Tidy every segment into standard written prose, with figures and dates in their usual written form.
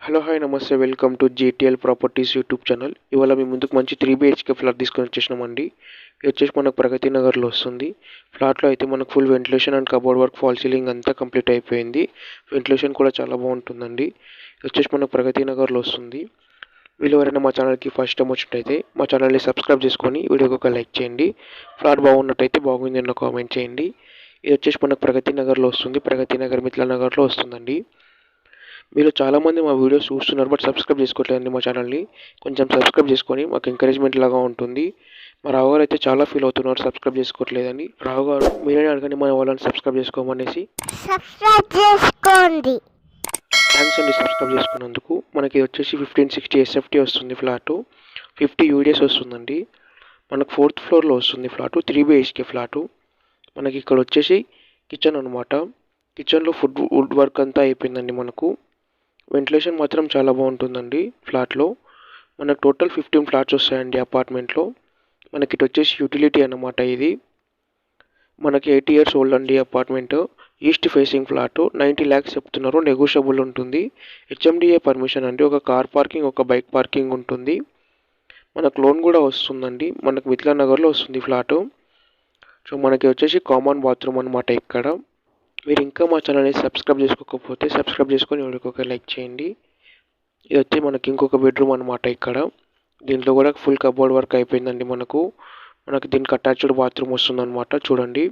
Hello hi నమస్తే welcome to GTL properties YouTube channel. ఇవాళ మీ ముందుకు మంచి 3 BHK ఫ్లాట్ తీసుకొని వచ్చేసినామండి. ఇది వచ్చేసి మనకు ప్రగతి నగర్లో వస్తుంది. ఫ్లాట్లో అయితే మనకు full ventilation and cupboard work, fall ceiling అంతా కంప్లీట్ అయిపోయింది. వెంటిలేషన్ కూడా చాలా బాగుంటుందండి. ఇది వచ్చేసి మనకు ప్రగతి నగర్లో వస్తుంది. వీళ్ళు ఎవరైనా మా ఛానల్కి ఫస్ట్ టైం వచ్చినట్టయితే మా ఛానల్ని సబ్స్క్రైబ్ చేసుకొని వీడియోకి ఒక లైక్ చేయండి. ఫ్లాట్ బాగున్నట్టయితే బాగుంది అన్న కామెంట్ చేయండి. ఇది వచ్చేసి మనకు ప్రగతి నగర్లో వస్తుంది. ప్రగతి నగర్ మిథిలా నగర్లో వస్తుందండి. మీరు చాలామంది మా వీడియోస్ చూస్తున్నారు బట్ సబ్స్క్రైబ్ చేసుకోవట్లేదండి మా ఛానల్ని. కొంచెం సబ్స్క్రైబ్ చేసుకొని మాకు ఎంకరేజ్మెంట్ లాగా ఉంటుంది. మా రావు గారు అయితే చాలా ఫీల్ అవుతున్నారు సబ్స్క్రైబ్ చేసుకోవట్లేదని. రావు గారు మీరే అడగండి మన వాళ్ళని సబ్స్క్రైబ్ చేసుకోమనేసి. సబ్స్క్రైబ్ చేసుకోండి. థ్యాంక్స్ అండి సబ్స్క్రైబ్ చేసుకున్నందుకు. మనకి వచ్చేసి 1560 SFT వస్తుంది ఫ్లాటు. 50 UDS వస్తుందండి. మనకు 4th ఫ్లోర్లో వస్తుంది ఫ్లాటు. 3 BHK flat. మనకి ఇక్కడ వచ్చేసి కిచెన్ అనమాట. కిచెన్లో వుడ్ వర్క్ అంతా అయిపోయిందండి. మనకు వెంటిలేషన్ మాత్రం చాలా బాగుంటుందండి ఫ్లాట్లో. మనకు టోటల్ 15 ఫ్లాట్స్ వస్తాయండి అపార్ట్మెంట్లో. మనకి ఇటు వచ్చేసి యూటిలిటీ అన్నమాట. ఇది మనకి 80 years ఓల్డ్ అండి apartment. East facing flat. 90 lakhs చెప్తున్నారు, నెగోషియబుల్ ఉంటుంది. HMDA పర్మిషన్ అండి. ఒక కార్ పార్కింగ్, ఒక బైక్ పార్కింగ్ ఉంటుంది. మనకు లోన్ కూడా వస్తుందండి. మనకు మిథిలా నగర్లో వస్తుంది ఫ్లాటు. సో మనకి వచ్చేసి కామన్ బాత్రూమ్ అనమాట ఇక్కడ. మీరు ఇంకా మా ఛానల్ని సబ్స్క్రైబ్ చేసుకోకపోతే సబ్స్క్రైబ్ చేసుకొని వీడియోకి ఒక లైక్ చేయండి. ఇది వచ్చి మనకి ఇంకొక బెడ్రూమ్ అనమాట ఇక్కడ. దీంట్లో కూడా ఫుల్ కబోర్డ్ వర్క్ అయిపోయిందండి. మనకు దీనికి అటాచ్డ్ బాత్రూమ్ వస్తుందన్నమాట. చూడండి,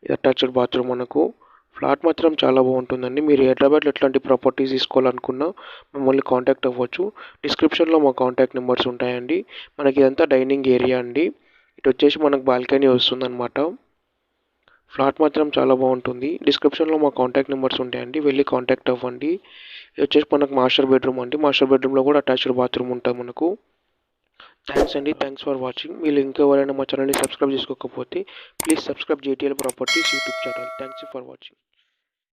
ఇది అటాచ్డ్ బాత్రూమ్. మనకు ఫ్లాట్ మాత్రం చాలా బాగుంటుందండి. మీరు హైదరాబాద్లో ఎట్లాంటి ప్రాపర్టీస్ తీసుకోవాలనుకున్నా మమ్మల్ని కాంటాక్ట్ అవ్వచ్చు. డిస్క్రిప్షన్లో మా కాంటాక్ట్ నెంబర్స్ ఉంటాయండి. మనకి ఇదంతా డైనింగ్ ఏరియా అండి. ఇటు వచ్చేసి మనకు బాల్కనీ వస్తుందన్నమాట. ఫ్లాట్ మాత్రం చాలా బాగుంటుంది. డిస్క్రిప్షన్లో మా కాంటాక్ట్ నెంబర్స్ ఉంటాయండి, వెళ్ళి కాంటాక్ట్ అవ్వండి. ఇది వచ్చేసి మనకు మాస్టర్ బెడ్రూమ్ అండి. మాస్టర్ బెడ్రూమ్లో కూడా అటాచ్డ్ బాత్రూమ్ ఉంటుంది మనకు. థ్యాంక్స్ అండి, థ్యాంక్స్ ఫర్ వాచింగ్. మీరు ఇంకెవరైనా మా ఛానల్ని సబ్స్క్రైబ్ చేసుకోకపోతే please subscribe GTL properties YouTube channel. Thanks for watching.